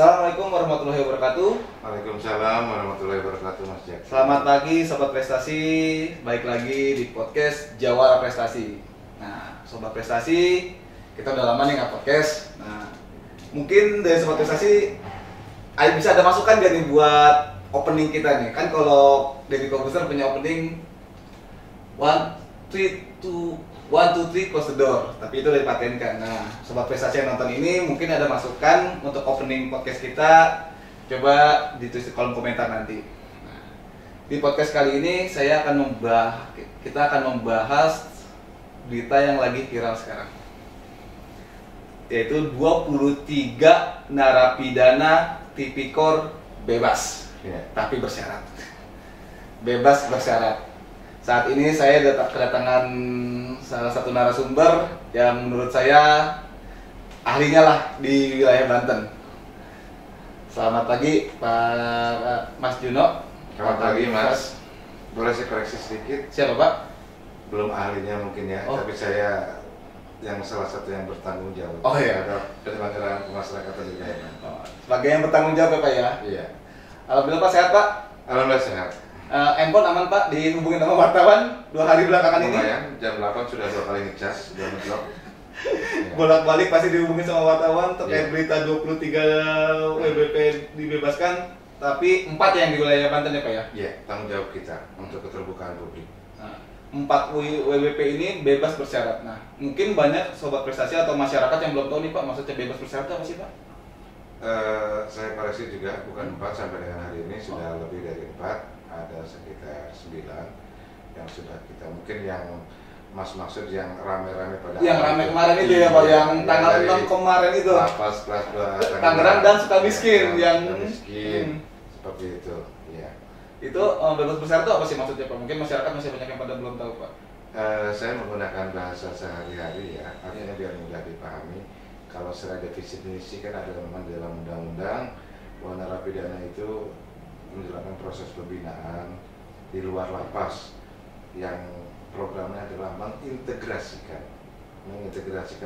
Assalamualaikum warahmatullahi wabarakatuh. Waalaikumsalam warahmatullahi wabarakatuh, Mas Jack. Selamat pagi Sobat Prestasi, baik lagi di podcast Jawara Prestasi. Nah, Sobat Prestasi, kita udah lama nih nggak podcast. Nah, mungkin dari Sobat Prestasi bisa ada masukan gak nih buat opening kita nih? Kan kalau Deddy Corbuzier punya opening 1, 2, 3 close the door, tapi itu dipatenkan. Nah, Sobat Prestasi yang nonton ini mungkin ada masukan untuk opening podcast kita, coba ditulis di kolom komentar nanti. Nah, di podcast kali ini kita akan membahas berita yang lagi viral sekarang, yaitu 23 narapidana tipikor bebas, tapi bersyarat. Bebas bersyarat. Saat ini saya kedatangan salah satu narasumber yang menurut saya ahlinya lah di wilayah Banten. Selamat pagi Pak Mas Juno. Selamat pagi, Mas. Boleh saya koreksi sedikit? Siapa Pak? Belum ahlinya mungkin ya, tapi saya yang salah satu yang bertanggung jawab. Oh iya. Terhadap penyelenggaraan pemasyarakatan juga ya. Sebagai yang bertanggung jawab ya Pak ya? Iya. Alhamdulillah Pak, sehat Pak? Alhamdulillah sehat. Handphone aman Pak, dihubungin sama wartawan 2 hari belakangan ini? Lumayan, jam 8 sudah 2 kali ngecas, sudah ngeblok. Bolak-balik pasti dihubungin sama wartawan terkait Iya. berita 23 WBP dibebaskan, tapi 4 yang di wilayah Banten ya Pak ya? Iya, tanggung jawab kita untuk keterbukaan publik. Nah, 4 WBP ini bebas bersyarat. Nah, mungkin banyak Sobat Prestasi atau masyarakat yang belum tahu nih Pak, maksudnya bebas bersyarat itu apa sih Pak? Saya koreksi juga, bukan 4 sampai dengan hari ini sudah lebih dari 4. Ada sekitar 9 yang sudah kita, mungkin yang Mas maksud yang rame-rame pada Yang rame kemarin itu ya Pak, yang tanggal 6 kemarin itu. Lapas kelas 2 Tangerang dan Sukamiskin yang miskin seperti itu. Ya. Itu bebas bersyarat itu apa sih maksudnya Pak? Mungkin masyarakat masih banyak yang pada belum tahu Pak. Saya menggunakan bahasa sehari-hari ya, artinya biar mudah dipahami. Kalau secara definisi kan ada memang di dalam undang-undang bahwa narapidana itu menjalankan proses pembinaan di luar lapas yang programnya adalah mengintegrasikan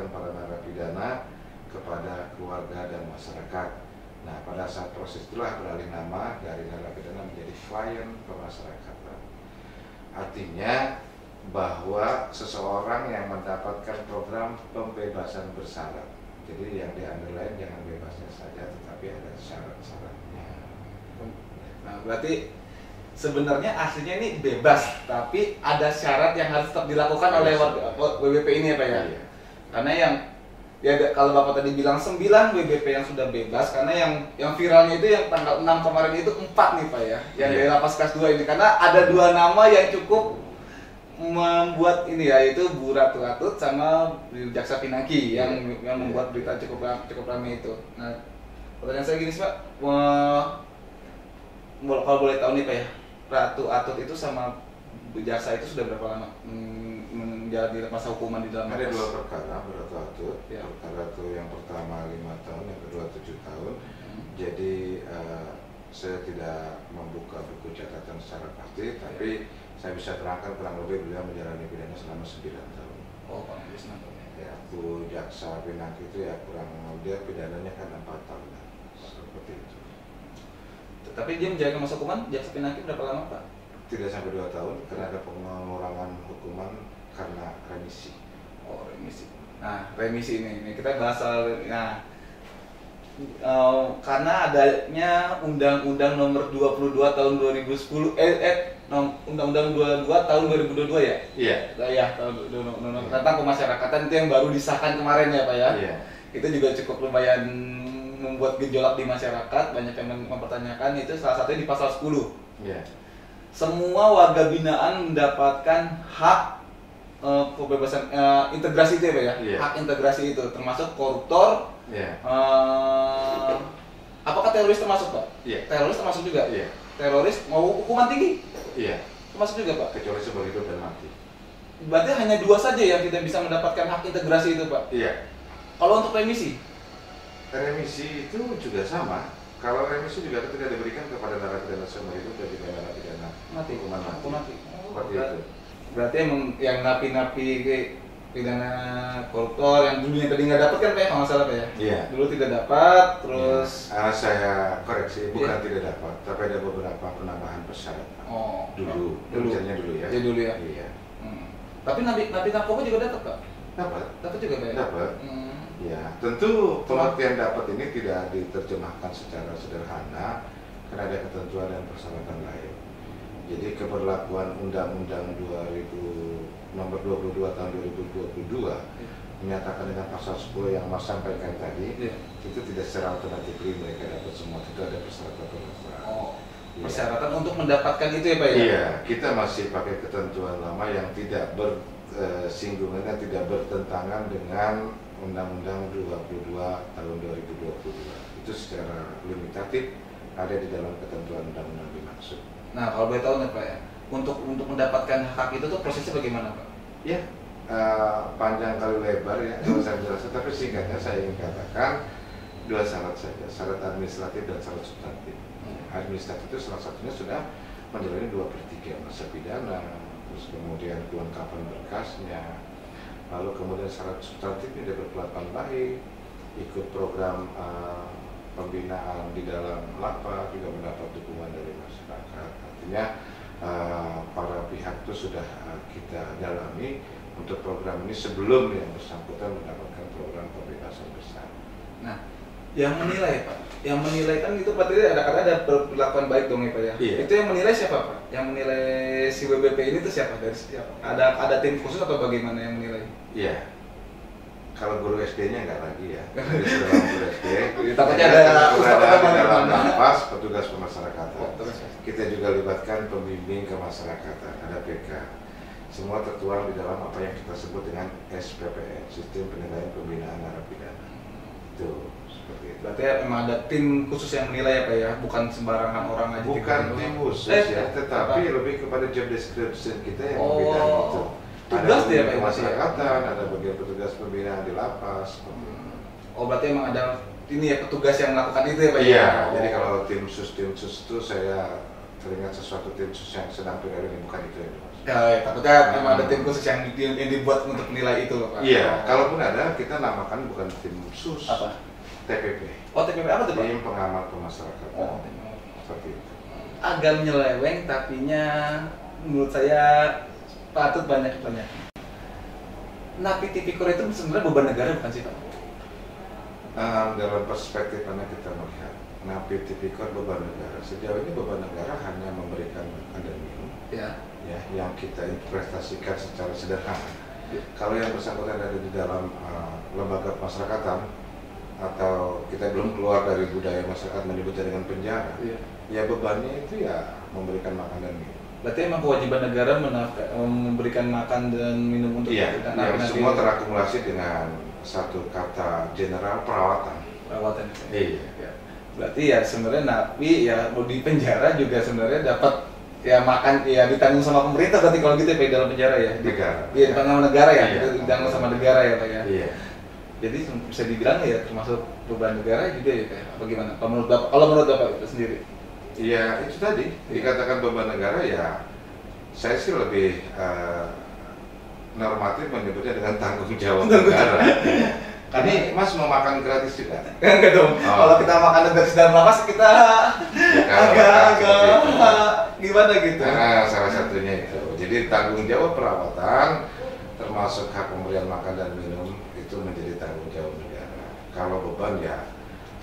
para narapidana kepada keluarga dan masyarakat. Nah, pada saat proses itulah beralih nama dari narapidana menjadi klien pemasyarakatan. Artinya bahwa seseorang yang mendapatkan program pembebasan bersyarat. Jadi yang di underline jangan bebasnya saja, tetapi ada syarat-syaratnya. Nah, berarti sebenarnya aslinya ini bebas, tapi ada syarat yang harus tetap dilakukan oleh WBP ini ya Pak ya? Iya. Karena yang kalau Bapak tadi bilang 9 WBP yang sudah bebas, karena yang viralnya itu yang tanggal 6 kemarin itu 4 nih Pak ya, yang dari lapas kelas 2 ini, karena ada 2 nama yang cukup membuat ini ya, itu Bu Ratu Atut sama Jaksa Pinangki yang membuat berita cukup ramai itu. Nah, pertanyaan saya gini sih Pak, kalau boleh tahu nih Pak ya, Ratu Atut itu sama Jaksa itu sudah berapa lama menjalani masa hukuman di dalam Ada lapas? 2 perkara Ratu Atut. Ya. Perkara itu yang pertama 5 tahun, yang kedua 7 tahun. Jadi saya tidak membuka buku catatan secara pasti, tapi saya bisa terangkan kurang lebih beliau menjalani pidana selama 9 tahun. Oh, Pak Idris nanti. Ya, Bu Jaksa Pinangki itu ya kurang dia pidananya kan 4 tahun. Seperti itu. Tapi dia menjalani masa hukuman Jaksa Pinangki berapa lama Pak? Tidak sampai 2 tahun karena ada pengurangan hukuman karena remisi. Oh, remisi. Nah, remisi ini kita bahas soal, karena adanya Undang-Undang Nomor 22 Tahun 2010 Undang-Undang 22 Tahun 2022 ya? Iya. Ya, tentang pemasyarakatan itu yang baru disahkan kemarin ya Pak ya? Iya. Itu juga cukup lumayan membuat gejolak di masyarakat, banyak yang mempertanyakan itu, salah satunya di pasal 10. Iya. Semua warga binaan mendapatkan hak pembebasan integrasi itu ya Pak ya? Iya. Hak integrasi itu, termasuk koruptor. Iya. Apakah teroris termasuk Pak? Iya. Teroris termasuk juga? Iya. Teroris mau hukuman tinggi? Iya. Termasuk juga Pak? Kecuali seumur hidup dan mati. Berarti hanya 2 saja yang tidak bisa mendapatkan hak integrasi itu Pak? Iya. Kalau untuk remisi? Remisi itu juga sama. Kalau remisi juga ketika diberikan kepada narapidana seumur hidup dan juga narapidana Mati. hukuman mati. Mati. Seperti itu. Berarti emang yang napi-napi pidana koruptor yang dulunya tadi nggak dapat kan Pak ya, kalau nggak salah Pak ya? Iya. Dulu tidak dapat, terus Saya koreksi, bukan Iya. tidak dapat, tapi ada beberapa penambahan persyaratan. Dulu dulu ya. Ya dulu ya. Iya. Tapi napi narkoba juga dapat Pak? Dapat juga Pak ya? dapat. Ya, tentu pengertian dapat ini tidak diterjemahkan secara sederhana karena ada ketentuan dan persyaratan lain. Jadi keberlakuan Undang-Undang 2000 Nomor 22 tahun 2022 menyatakan dengan pasal 10 yang Mas sampaikan tadi, itu tidak secara otomatis mereka dapat semua, itu ada persyaratan-persyaratan. Persyaratan untuk mendapatkan itu ya Pak ya? Iya, kita masih pakai ketentuan lama yang tidak bersinggungan, tidak bertentangan dengan Undang-Undang 22 tahun 2022. Itu secara limitatif ada di dalam ketentuan undang-undang dimaksud. Nah, kalau boleh tahu nih Pak ya, untuk mendapatkan hak itu tuh prosesnya bagaimana Pak? Ya, panjang kali lebar ya kalau saya jelaskan, tapi singkatnya saya ingin katakan dua syarat saja, syarat administratif dan syarat substantif. Administratif itu salah satunya sudah menjalani 2/3 masa pidana, terus kemudian kelengkapan berkasnya, lalu kemudian syarat substantif ini dia berkelakuan baik, ikut program pembinaan di dalam lapas, juga mendapat dukungan dari masyarakat. Artinya para pihak itu sudah kita dalami untuk program ini sebelum yang bersangkutan mendapatkan program pembebasan bersyarat. Nah, yang menilai Pak, yang menilai kan itu berarti ada perlakuan baik dong ya Pak ya? Iya. Itu yang menilai siapa Pak? Yang menilai si WBP ini tuh siapa? Dari siapa? Ada tim khusus atau bagaimana yang menilai? Iya. Kalau guru SD-nya nggak lagi ya, jadi sudah guru SD. Takutnya ada berada di dalam lapas, petugas pemasyarakatan. Terus. Kita juga libatkan pembimbing kemasyarakatan, ada PK. Semua tertuang di dalam apa yang kita sebut dengan SPPN, Sistem Penilaian Pembinaan Narapidana. Itu seperti itu. Berarti memang ada tim khusus yang menilai ya Pak ya, bukan sembarangan orang aja. Bukan tim khusus ya, tetapi lebih kepada job description kita yang membidang itu. Tugas ada dia Pak ya? kemasyarakatan, ada bagian petugas pembinaan di lapas. Berarti emang ada ini ya petugas yang melakukan itu ya Pak ya? Iya, jadi kalau tim sus itu saya teringat sesuatu tim sus yang sedang viral ini, bukan itu ya. Ya, takutnya memang ada tim khusus yang dibuat untuk menilai itu loh Pak. Iya, kalaupun ada kita namakan bukan tim sus. Apa? TPP. TPP apa tuh Pak? Tim pengamat pemasyarakatan. Tim seperti itu. Agak menyeleweng, tapinya menurut saya patut banyak ditanyakan. Napi tipikor itu sebenarnya beban negara bukan sih Pak? Dalam perspektif mana kita melihat napi tipikor beban negara, sejauh ini beban negara hanya memberikan makan dan minum. Ya, yang kita interpretasikan secara sederhana. Kalau yang bersangkutan ada di dalam lembaga pemasyarakatan atau kita belum keluar dari budaya masyarakat menyebutnya dengan penjara, ya bebannya itu ya memberikan makan dan minum. Berarti emang kewajiban negara memberikan makan dan minum untuk kita. Yang semua terakumulasi dengan satu kata general, perawatan. Perawatan. Iya. Berarti ya sebenarnya napi ya mau di penjara juga sebenarnya dapat ya makan ya ditanggung sama pemerintah berarti kalau gitu ya Pak dalam penjara ya. Negara. Iya, ditanggung sama negara ya. Iya. Ditanggung sama negara ya Pak ya. Iya. Jadi bisa dibilang ya termasuk beban negara juga ya Pak. Bagaimana? Kalau menurut Bapak itu sendiri? Iya, itu tadi dikatakan beban negara ya. Saya sih lebih normatif menyebutnya dengan tanggung jawab negara. Ini Mas mau makan gratis juga? Enggak dong. Kalau kita makan gratis dalam lapas kita agak gimana gitu. Nah, salah satunya itu. Jadi tanggung jawab perawatan termasuk hak pemberian makan dan minum itu menjadi tanggung jawab negara. Kalau beban ya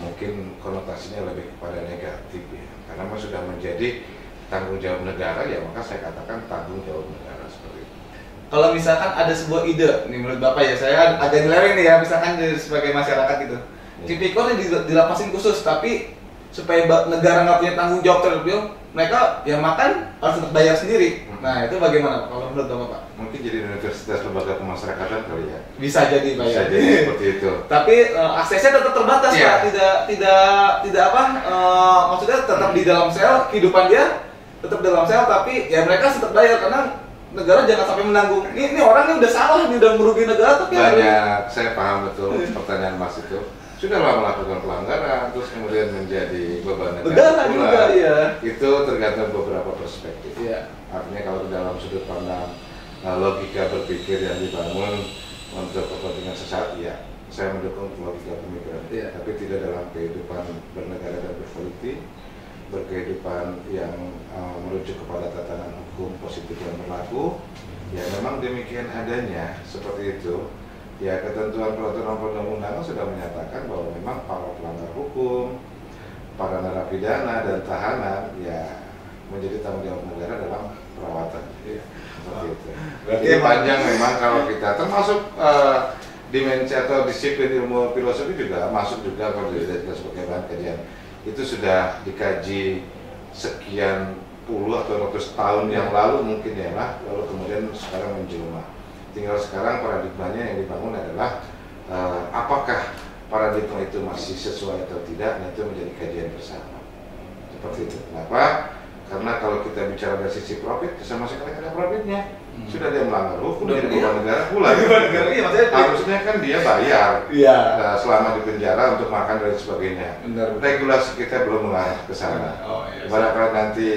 mungkin konotasinya lebih kepada negatif ya. Karena Mas sudah menjadi tanggung jawab negara ya maka saya katakan tanggung jawab negara seperti itu. Kalau misalkan ada sebuah ide nih menurut Bapak ya, saya agak nyeleweng nih ya misalkan sebagai masyarakat gitu. Tipikor dilapasin khusus tapi supaya negara nggak punya tanggung jawab terlebih mereka yang makan harus untuk bayar sendiri. Nah itu bagaimana Pak kalau menurut Bapak? Mungkin jadi universitas lembaga pemasyarakatan kali ya. Bisa jadi Pak ya. Bisa jadi seperti itu. Tapi aksesnya tetap terbatas Pak. Tidak apa? Maksudnya tetap di dalam sel kehidupan dia tetap dalam sel tapi ya mereka tetap bayar karena negara jangan sampai menanggung. Ini orang ini udah salah, ini udah merugi negara tapi banyak. Saya paham betul pertanyaan Mas itu. Sudah melakukan pelanggaran terus kemudian menjadi beban negara juga ya. Itu tergantung beberapa perspektif. Iya. Artinya kalau dalam sudut pandang logika berpikir yang dibangun untuk kepentingan sesaat, ya saya mendukung logika pemikiran, tapi tidak dalam kehidupan bernegara dan berpolitik, berkehidupan yang merujuk kepada tatanan hukum positif yang berlaku. Ya memang demikian adanya, seperti itu. Ya ketentuan peraturan perundang-undangan sudah menyatakan bahwa memang para pelanggar hukum, para narapidana dan tahanan ya menjadi tanggung jawab negara dalam perawatan. Seperti itu. Berarti panjang memang kalau kita termasuk dimensi atau disiplin ilmu filosofi juga masuk juga kalau dijadikan sebagai bahan kajian. Itu sudah dikaji sekian puluh atau ratus tahun yang lalu mungkin ya lah, lalu kemudian sekarang menjelma. Tinggal sekarang paradigmanya yang dibangun adalah apakah paradigma itu masih sesuai atau tidak, nah itu menjadi kajian bersama. Seperti itu. Kenapa? Karena kalau kita bicara dari sisi profit, sama sekali ada profitnya. Sudah dia melanggar hukum, jadi beban negara pula. Harusnya kan dia bayar selama di penjara untuk makan dan sebagainya. Regulasi kita belum mengarah ke sana. Barangkali nanti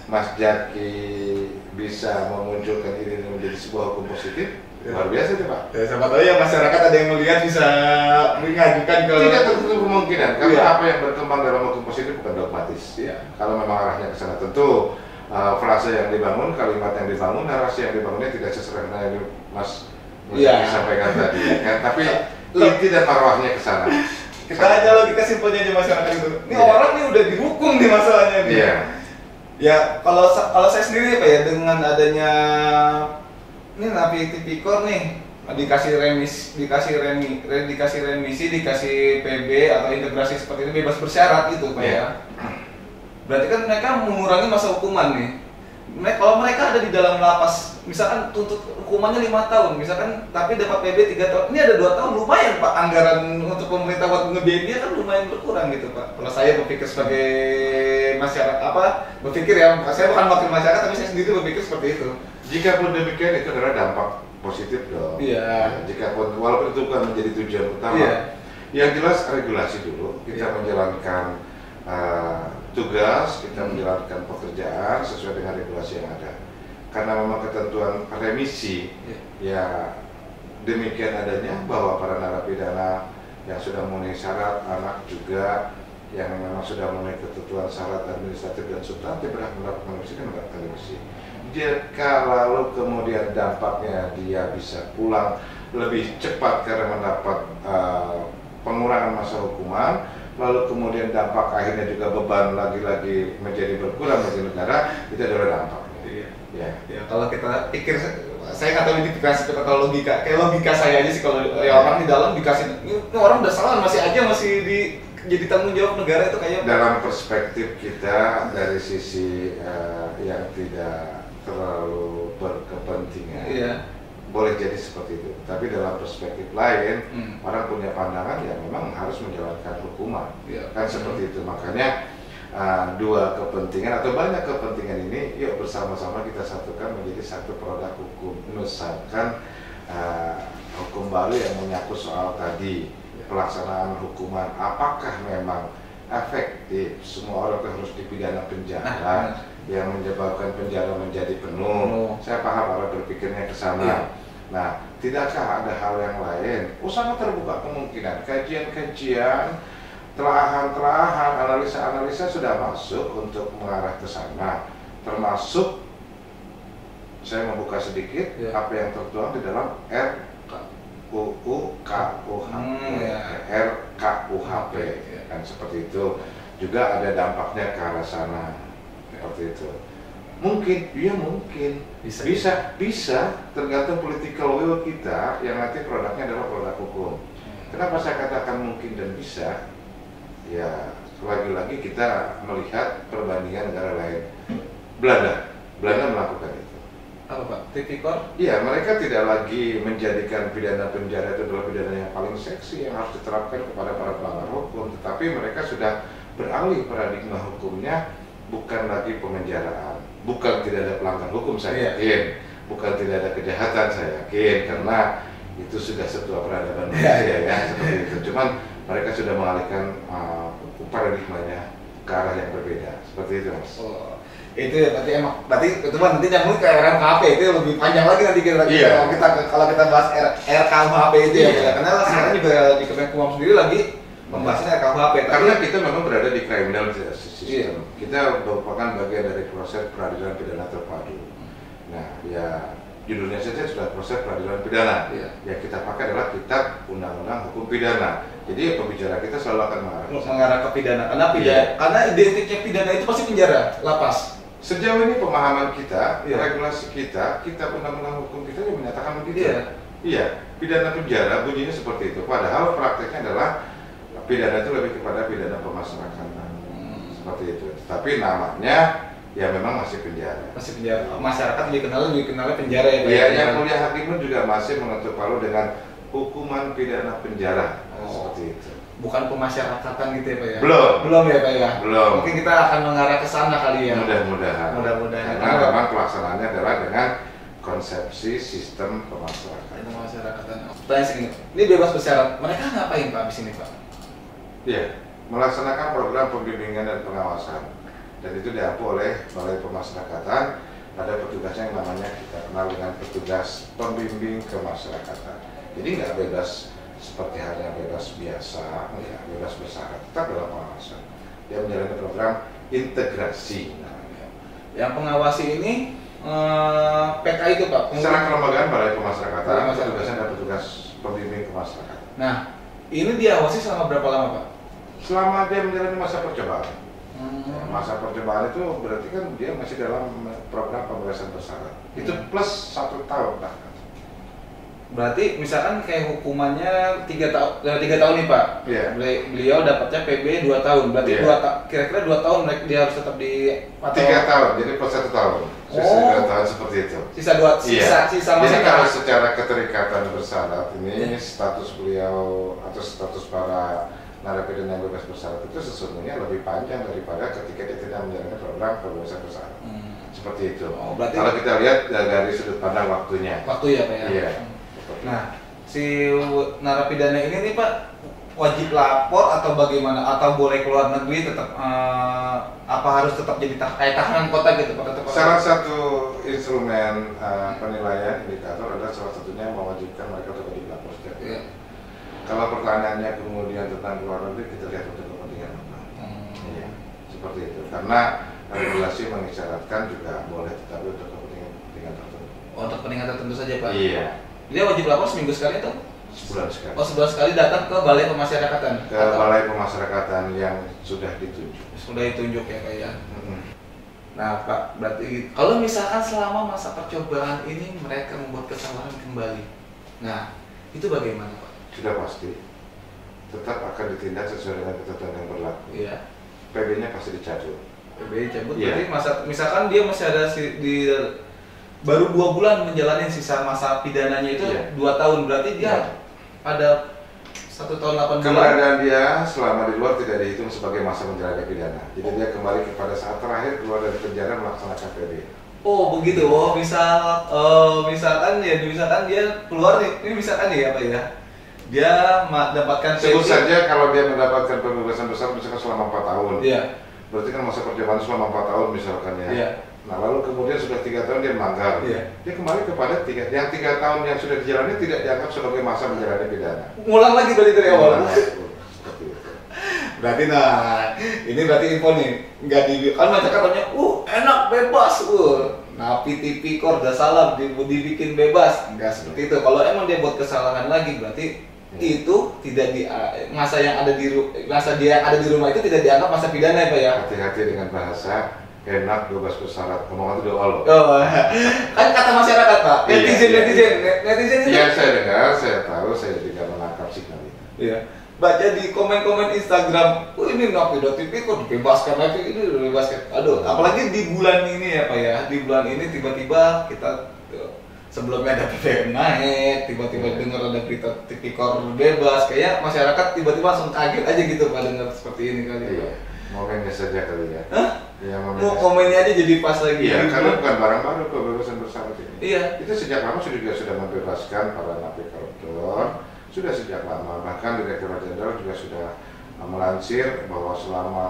Mas Jaki bisa memunculkan ini menjadi sebuah hukum positif, luar biasa sih Pak. Ya, siapa tahu ya masyarakat ada yang melihat bisa mengajukan ke. Tidak tertutup kemungkinan, karena apa yang berkembang dalam hukum positif bukan dogmatis. Kalau memang arahnya ke sana, tentu frase yang dibangun, kalimat yang dibangun, narasi yang dibangunnya tidak sesederhana yang Mas sampaikan tadi. Kan? Tapi inti dan arwahnya ke sana. Kita aja logika simpelnya aja masyarakat itu. Ini orang nih udah dihukum nih masalahnya nih. Ya kalau saya sendiri Pak ya, dengan adanya ini napi tipikor nih dikasih remisi, dikasih PB atau integrasi seperti ini bebas bersyarat itu Pak ya. Berarti kan mereka mengurangi masa hukuman nih. Kalau mereka ada di dalam lapas, misalkan tuntut hukumannya 5 tahun, misalkan tapi dapat PB 3 tahun, ini ada 2 tahun, lumayan Pak, anggaran untuk pemerintah buat ngebiayain dia kan lumayan berkurang gitu Pak. Kalau saya berpikir sebagai masyarakat, berpikir ya, saya bukan wakil masyarakat tapi saya sendiri berpikir seperti itu. Jikapun demikian itu adalah dampak positif dong. Jikapun walaupun itu bukan menjadi tujuan utama, yang jelas regulasi dulu, kita menjalankan tugas, kita menjalankan pekerjaan sesuai dengan regulasi yang ada. Karena memang ketentuan remisi ya demikian adanya, bahwa para narapidana yang sudah memenuhi syarat, anak juga yang memang sudah memenuhi ketentuan syarat administratif dan substantif berhak mendapatkan remisi dan mendapatkan remisi. Jika lalu kemudian dampaknya dia bisa pulang lebih cepat karena mendapat pengurangan masa hukuman, lalu kemudian dampak akhirnya juga beban lagi-lagi menjadi berkurang bagi negara, itu adalah dampaknya. Kalau kita pikir, saya nggak tahu ini dikasih atau logika, kayak logika saya aja sih, kalau orang di dalam dikasih, ini orang udah salah masih jadi tanggung jawab negara, itu kayak dalam perspektif kita dari sisi yang tidak terlalu berkepentingan. Boleh jadi seperti itu, tapi dalam perspektif lain orang punya pandangan ya memang harus menjalankan hukuman, kan seperti itu. Makanya dua kepentingan atau banyak kepentingan ini yuk bersama-sama kita satukan menjadi satu produk hukum. Misalkan hukum baru yang menyangkut soal tadi pelaksanaan hukuman, apakah memang efektif semua orang harus dipidana penjara yang menyebabkan penjara menjadi penuh. Saya paham orang berpikirnya ke sana. Nah, tidakkah ada hal yang lain? Sangat terbuka kemungkinan kajian-kajian, telahan-telahan, analisa-analisa sudah masuk untuk mengarah ke sana. Termasuk saya membuka sedikit apa yang tertuang di dalam RUU RKUHP kan seperti itu. Juga ada dampaknya ke arah sana. Seperti itu. Mungkin, bisa tergantung political will kita yang nanti produknya adalah produk hukum. Kenapa saya katakan mungkin dan bisa? Ya, lagi-lagi kita melihat perbandingan negara lain. Belanda melakukan itu. Apa Pak? Tipikor? Iya, mereka tidak lagi menjadikan pidana penjara itu adalah pidana yang paling seksi yang harus diterapkan kepada para pelanggar hukum, tetapi mereka sudah beralih paradigma hukumnya. Bukan lagi pemenjaraan, bukan tidak ada pelanggaran hukum saya yakin, bukan tidak ada kejahatan saya yakin, karena itu sudah sebuah peradaban manusia ya seperti itu. Cuman mereka sudah mengalihkan paradigmanya ke arah yang berbeda, seperti itu Mas. Itu ya berarti itu mah nanti nyambung ke RKUHP itu lebih panjang lagi nanti kalau kita bahas RKUHP itu ya. Karena sekarang juga di Kemenkumham sendiri lagi pembahasan RKUHP. Karena kita memang berada di criminal system. Kita merupakan bagian dari proses peradilan pidana terpadu. Nah, ya di Indonesia sudah proses peradilan pidana. Yang kita pakai adalah kitab undang-undang hukum pidana. Jadi pembicara kita selalu akan mengarah ke pidana. Karena identiknya pidana itu pasti penjara, lapas. Sejauh ini pemahaman kita, regulasi kita, kitab undang-undang hukum kita yang menyatakan begitu. Iya, pidana penjara bunyinya seperti itu. Padahal prakteknya adalah pidana itu lebih kepada pidana pemasyarakatan. Seperti itu. Tapi namanya ya memang masih penjara. Masih penjara. Masyarakat lebih kenalnya penjara ya. Iya, yang mulia hakim pun juga masih mengetuk palu dengan hukuman pidana penjara. Seperti itu. Bukan pemasyarakatan gitu ya Pak ya? Belum ya Pak ya? Belum. Mungkin kita akan mengarah ke sana kali ya. Mudah-mudahan. Karena memang pelaksanaannya adalah dengan konsepsi sistem pemasyarakatan. Tanya segini, ini bebas bersyarat. Mereka ngapain Pak di sini Pak? Iya, melaksanakan program pembimbingan dan pengawasan. Dan itu diampu oleh Balai Pemasyarakatan. Ada petugasnya yang namanya kita kenal dengan petugas pembimbing kemasyarakatan. Jadi nggak bebas seperti halnya bebas biasa, ya, bebas bersyarat, tetap dalam pengawasan. Dia menjalani program integrasi namanya. Yang pengawasi ini PK itu Pak? Secara kelembagaan Balai Pemasyarakatan, petugasnya ada petugas pembimbing kemasyarakatan. Nah, ini diawasi selama berapa lama Pak? Selama dia menjalani masa percobaan. Masa percobaan itu berarti kan dia masih dalam program pembebasan bersyarat. Itu plus 1 tahun bahkan. Berarti misalkan kayak hukumannya 3 tahun nih Pak. Beliau dapatnya PB 2 tahun. Berarti kira-kira 2 tahun dia harus tetap di 3 tahun, jadi plus 1 tahun. Sisa 2 tahun seperti itu. Sisa masa. Jadi kalau secara keterikatan bersyarat ini status beliau atau status para narapidana yang bebas bersyarat itu sesungguhnya lebih panjang daripada ketika dia tidak menjalani program pembebasan bersyarat. Seperti itu. Kalau kita lihat dari sudut pandang waktunya. Waktu ya Pak ya. Iya. Nah, si narapidana ini nih Pak wajib lapor atau bagaimana? Atau boleh keluar negeri tetap apa harus tetap jadi tahanan kota gitu Pak? Salah satu instrumen penilaian indikator adalah salah satunya mewajibkan mereka untuk wajib lapor setiap bulan. Kalau pertanyaannya kemudian tentang keluar negeri, kita lihat untuk kepentingan apa. Iya, seperti itu. Karena regulasi mengisyaratkan juga boleh, tetapi untuk kepentingan tertentu. Untuk kepentingan tertentu saja Pak? Iya. Dia wajib lapor seminggu sekali atau? Sebulan sekali. Sebulan sekali datang ke Balai Pemasyarakatan? Ke Balai Pemasyarakatan yang sudah ditunjuk. Sudah ditunjuk ya Pak ya? Nah Pak, berarti kalau misalkan selama masa percobaan ini mereka membuat kesalahan kembali, nah itu bagaimana Pak? Sudah pasti tetap akan ditindak sesuai dengan ketentuan yang berlaku. Iya. PB-nya pasti dicabut. PB dicabut. Berarti misalkan dia masih ada baru 2 bulan menjalani sisa masa pidananya itu 2 tahun, berarti dia ada 1 tahun 8 bulan. Keberadaan dia selama di luar tidak dihitung sebagai masa menjalani pidana. Jadi dia kembali kepada saat terakhir keluar dari penjara melaksanakan PB. Oh begitu. Misalkan dia keluar nih, ini misalkan ya Pak ya. Dia mendapatkan sebut saja kalau dia mendapatkan pembebasan bersyarat misalkan selama 4 tahun. Iya. Berarti kan masa percobaan selama 4 tahun misalkan ya. Iya. Nah lalu kemudian sudah 3 tahun dia melanggar. Iya. Dia kembali kepada 3 tahun yang sudah dijalani tidak dianggap sebagai masa menjalani pidana. Ngulang lagi dari awal. Seperti itu. Berarti ini berarti info nih, nggak kan masyarakat katanya, enak bebas, napi tipikor udah salah dibikin bebas, nggak seperti itu. Kalau emang dia buat kesalahan lagi, berarti itu tidak masa dia ada di rumah itu tidak dianggap masa pidana ya Pak ya. Hati-hati dengan bahasa enak bebas bersyarat, omongan itu doa loh. Kan kata masyarakat Pak, netizen itu. Iya saya dengar, saya tahu, saya juga menangkap signal itu. Iya. Baca di komen-komen Instagram, ini napi tipikor dibebaskan lagi, ini dibebaskan. Aduh, apalagi di bulan ini ya Pak ya, di bulan ini tiba-tiba kita sebelumnya ada PPN naik, tiba-tiba dengar ada berita tipikor bebas, kayak masyarakat tiba-tiba langsung kaget aja gitu Pak dengar seperti ini kali. Iya, momennya saja kali ya. Hah? Ya, momennya aja jadi pas lagi. Iya, karena bukan barang baru kebebasan bersyarat ini. Iya. Itu sejak lama sudah membebaskan para napi koruptor, sudah sejak lama. Bahkan Direktorat Jenderal juga sudah melansir bahwa selama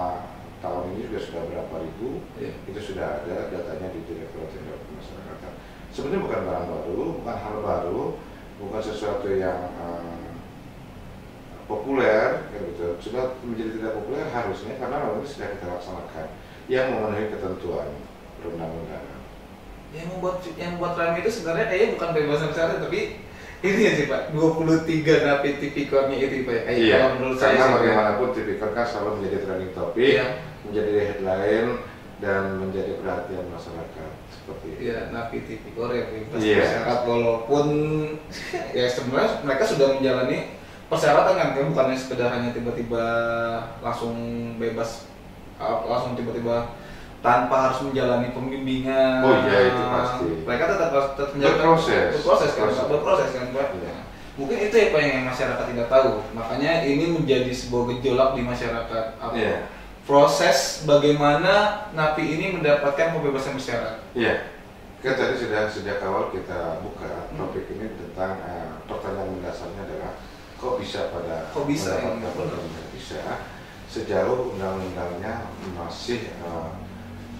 tahun ini juga sudah berapa ribu, Iya. itu sudah ada datanya di Direktorat Jenderal Pemasyarakatan. Sebenarnya bukan barang baru, bukan hal baru, bukan sesuatu yang populer, kayak gitu. Sudah menjadi tidak populer harusnya karena memang ini sudah kita laksanakan yang memenuhi ketentuan perundang-undangan. Yang buat rame itu sebenarnya kayaknya bukan pembebasan bersyarat, tapi ini ya sih Pak, 23 napi tipikornya itu Pak. Iya, Kalau menurut saya karena sih, bagaimanapun tipikor kan selalu menjadi trending topik, Iya. menjadi headline dan menjadi perhatian masyarakat seperti itu. ya napi tipikor yang bebas Iya. bersyarat, walaupun ya sebenarnya mereka sudah menjalani persyaratan kan, bukannya sekedar hanya tiba-tiba langsung bebas, langsung tiba-tiba tanpa harus menjalani pembimbingan. Oh iya, itu pasti. Mereka tetap menjalankan berproses kan Pak. Iya. Mungkin itu ya Pak yang masyarakat tidak tahu. Makanya ini menjadi sebuah gejolak di masyarakat. Iya. Proses bagaimana napi ini mendapatkan pembebasan bersyarat. Iya. Kan tadi sudah sejak awal kita buka topik ini tentang pertanyaan mendasarnya adalah kok bisa Kok bisa ya? mendapatkan bisa sejauh undang-undangnya masih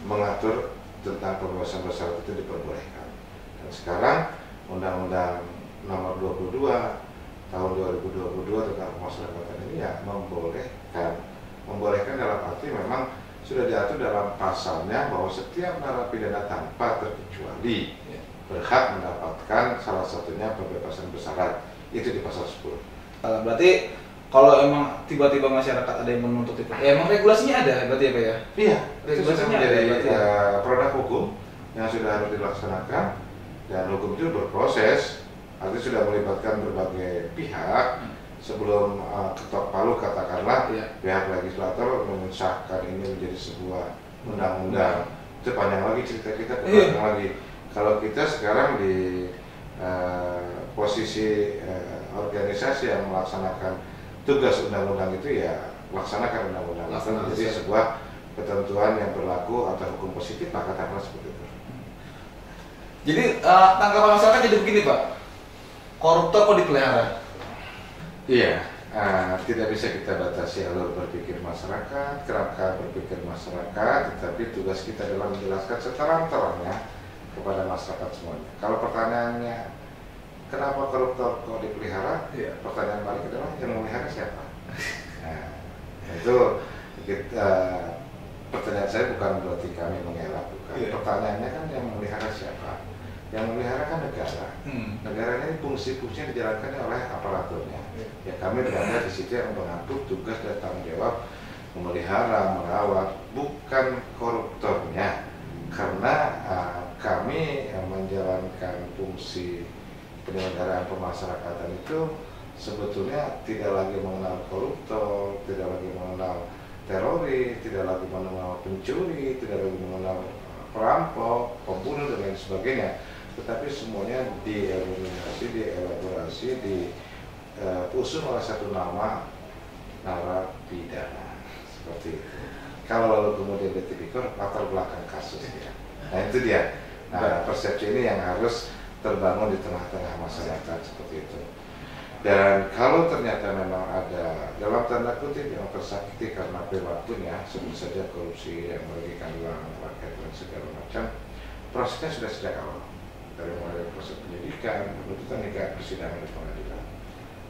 mengatur tentang pembebasan bersyarat itu diperbolehkan. Dan sekarang Undang-Undang Nomor 22 Tahun 2022 tentang pemasyarakatan ini ya membolehkan dalam arti memang sudah diatur dalam pasalnya bahwa setiap narapidana tanpa terkecuali berhak mendapatkan salah satunya pembebasan bersyarat, itu di pasal 10. Berarti kalau emang tiba-tiba masyarakat ada yang menuntut itu, ya emang regulasinya ada berarti ya Pak ya? Iya, itu sudah Regulasinya ada menjadi berarti ya? produk hukum yang sudah harus dilaksanakan dan hukum itu berproses, artinya sudah melibatkan berbagai pihak sebelum ketok palu katakanlah pihak legislator mengesahkan ini menjadi sebuah undang-undang. Itu panjang lagi cerita kita, panjang lagi. Kalau kita sekarang di posisi organisasi yang melaksanakan tugas undang-undang itu ya laksanakan undang-undang itu menjadi sebuah ketentuan yang berlaku atau hukum positif, maka katakanlah seperti itu. Jadi tanggapan masyarakat jadi begini Pak, koruptor kok dipelihara? Iya, tidak bisa kita batasi alur berpikir masyarakat, kerangka berpikir masyarakat, tetapi tugas kita adalah menjelaskan seterang-terangnya kepada masyarakat semuanya. Kalau pertanyaannya kenapa koruptor kok dipelihara? Pertanyaan balik adalah yang memelihara siapa? Nah, itu pertanyaan saya bukan berarti kami mengelak, bukan. Pertanyaannya kan yang memelihara siapa? Yang memelihara kan negara. Negara ini fungsi-fungsinya dijalankan oleh aparaturnya. Ya kami berada di situ yang mengatur tugas dan tanggung jawab memelihara, merawat, bukan koruptornya. Karena kami menjalankan fungsi penyelenggaraan pemasyarakatan itu sebetulnya tidak lagi mengenal koruptor, tidak lagi mengenal teroris, tidak lagi mengenal pencuri, tidak lagi mengenal perampok, pembunuh dan lain sebagainya, tetapi semuanya dieliminasi, dielaborasi, diusung oleh satu nama, narapidana, seperti itu. Kalau lalu kemudian di tipikor latar belakang kasusnya, nah itu dia. Nah persepsi ini yang harus terbangun di tengah-tengah masyarakat seperti itu. Dan kalau ternyata memang ada dalam tanda kutip yang tersakiti karena perilakunya, sebut saja korupsi yang merugikan uang rakyat dan segala macam, prosesnya sudah sejak awal, dari mulai proses penyidikan, penuntutan hingga persidangan di pengadilan.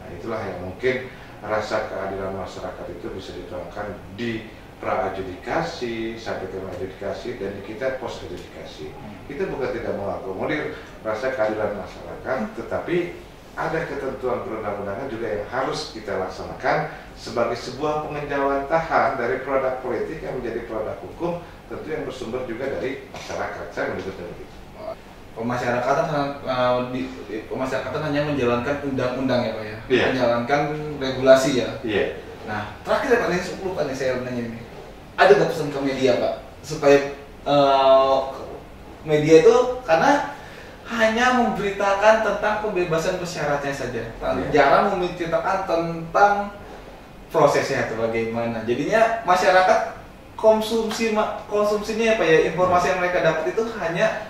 Nah itulah yang mungkin rasa keadilan masyarakat itu bisa dituangkan di pra-adjudikasi, sampai ke adjudikasi, dan di kita post-adjudikasi. Kita bukan tidak mengakomodir rasa keadilan masyarakat, tetapi ada ketentuan perundang-undangan juga yang harus kita laksanakan sebagai sebuah pengejawantahan dari produk politik yang menjadi produk hukum, tentu yang bersumber juga dari masyarakat. Saya menyebutnya begitu. Pemasyarakatan hanya menjalankan undang-undang ya Pak ya, menjalankan regulasi ya. Nah terakhir ya Pak, ini 10 Pak nih saya nanya ini, ada nggak pesan ke media Pak supaya media itu karena hanya memberitakan tentang pembebasan bersyaratnya saja, jarang memberitakan tentang prosesnya itu bagaimana. Jadinya masyarakat konsumsinya apa ya, informasi yang mereka dapat itu hanya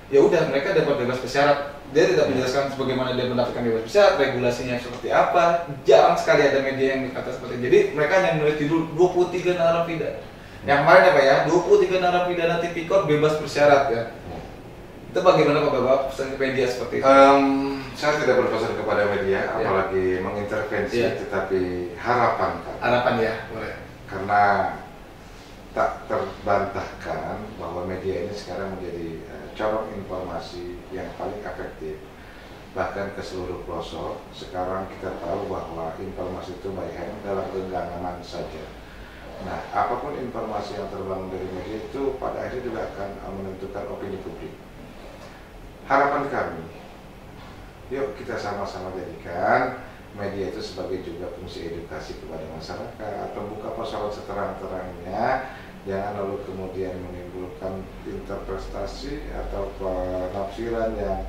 ya udah mereka dapat bebas bersyarat. Dia tidak menjelaskan bagaimana dia mendapatkan bebas bersyarat, regulasinya seperti apa. Jarang sekali ada media yang berkata seperti itu. Jadi mereka hanya menulis judul 23 narapidana Yang kemarin ya Pak ya, 23 narapidana tipikor bebas bersyarat ya. Itu bagaimana Pak Bapak pesan ke media seperti itu? Saya tidak berpesan kepada media, apalagi mengintervensi, tetapi harapan kan. Harapan ya, boleh. Karena tak terbantahkan bahwa media ini sekarang menjadi corong informasi yang paling efektif, bahkan ke seluruh pelosok. Sekarang kita tahu bahwa informasi itu baik dalam genggaman saja. Nah, apapun informasi yang terbangun dari media itu pada akhirnya juga akan menentukan opini publik. Harapan kami, yuk kita sama-sama jadikan media itu sebagai juga fungsi edukasi kepada masyarakat, membuka persoalan seterang-terangnya, jangan lalu kemudian menimbulkan interpretasi atau penafsiran yang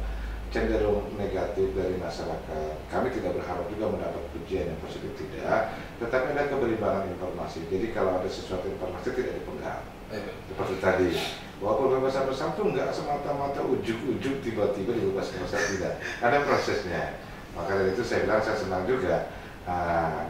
cenderung negatif dari masyarakat. Kami tidak berharap juga mendapat pujian yang positif, tidak, tetapi ada keberimbangan informasi. Jadi kalau ada sesuatu informasi tidak dipenggal. Seperti tadi, bahwa pembebasan bersyarat itu enggak semata-mata ujuk-ujuk tiba-tiba dibebaskan bersyarat, tidak. Ada prosesnya. Maka dari itu saya bilang saya senang juga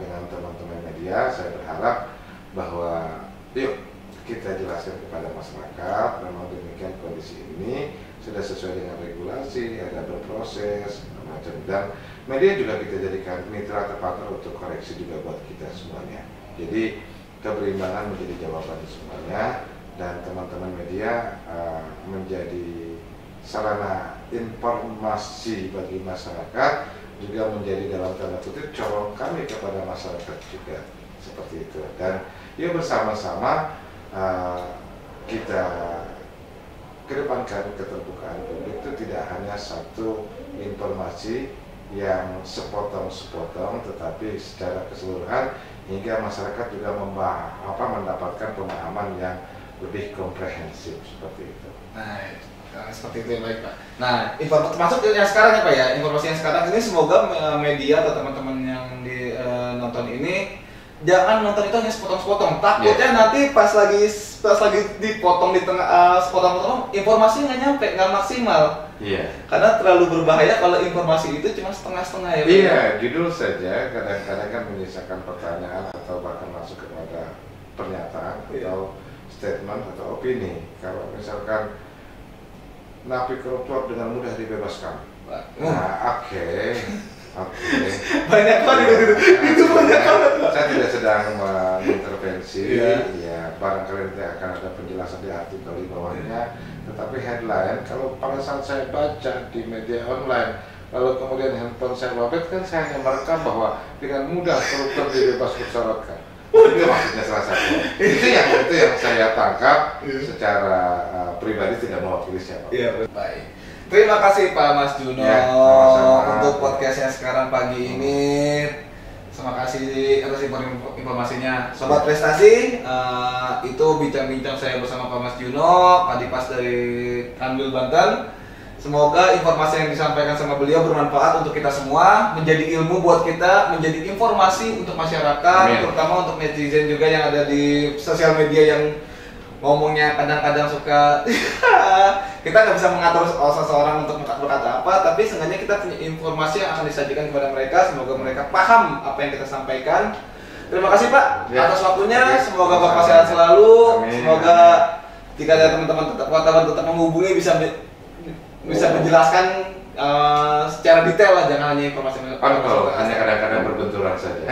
dengan teman-teman media. Saya berharap bahwa yuk kita jelaskan kepada masyarakat, memang demikian kondisi ini sudah sesuai dengan regulasi, ada berproses, macam, dan media juga kita jadikan mitra atau partner untuk koreksi juga buat kita semuanya. Jadi keberimbangan menjadi jawaban semuanya, dan teman-teman media menjadi sarana informasi bagi masyarakat, juga menjadi dalam tanda kutip corong kami kepada masyarakat juga, seperti itu. Dan ya bersama-sama kita kedepankan keterbukaan publik itu tidak hanya satu informasi yang sepotong-sepotong, tetapi secara keseluruhan hingga masyarakat juga mendapatkan pemahaman yang lebih komprehensif, seperti itu. Nah, seperti itu ya, baik Pak. Nah, termasuk yang sekarang ya Pak ya, informasi yang sekarang ini semoga media atau teman-teman yang nonton ini jangan nonton itu hanya sepotong-sepotong. Takutnya nanti pas lagi dipotong di tengah sepotong-sepotong, informasi nggak nyampe, nggak maksimal. Karena terlalu berbahaya kalau informasi itu cuma setengah-setengah ya. Iya, judul saja kadang-kadang kan menyisakan pertanyaan atau bahkan masuk kepada pernyataan atau statement atau opini. Kalau misalkan napi koruptor dengan mudah dibebaskan. Nah, oke. Banyak banget itu banyak banget. Saya tidak sedang mengintervensi, ya barangkali nanti akan ada penjelasan di artikel di bawahnya. Tetapi headline, kalau pada saat saya baca di media online, lalu kemudian handphone saya wabet, kan saya hanya merekam bahwa dengan mudah koruptor dibebas bersyaratkan. Itu maksudnya salah satu. Itu yang saya tangkap secara pribadi, tidak mewakili siapa. Iya, baik. Terima kasih Pak Mas Juno untuk podcastnya sekarang pagi ini. Terima kasih atas informasinya. Sobat Prestasi, itu bincang-bincang saya bersama Pak Mas Juno, Kadipas dari Kanwil Banten. Semoga informasi yang disampaikan sama beliau bermanfaat untuk kita semua, menjadi ilmu buat kita, menjadi informasi untuk masyarakat, terutama untuk netizen juga yang ada di sosial media yang ngomongnya kadang-kadang suka kita nggak bisa mengatur seseorang untuk berkata apa, tapi seenggaknya kita punya informasi yang akan disajikan kepada mereka. Semoga mereka paham apa yang kita sampaikan. Terima kasih Pak atas waktunya. Semoga Bapak sehat selalu. Semoga jika ada teman-teman tetap menghubungi bisa menjelaskan secara detail lah, jangan hanya informasi. Hanya kadang-kadang berbenturan saja.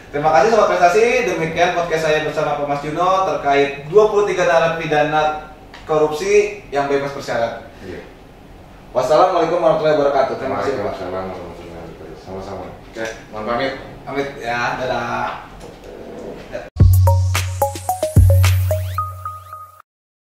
Terima kasih Sobat Prestasi, demikian podcast saya bersama Pak Mas Juno terkait 23 narapidana korupsi yang bebas bersyarat. Wassalamualaikum warahmatullahi wabarakatuh. Terima kasih Pak. Waalaikumsalam warahmatullahi wabarakatuh. Sama-sama. Oke, mohon pamit. Pamit ya, dadah.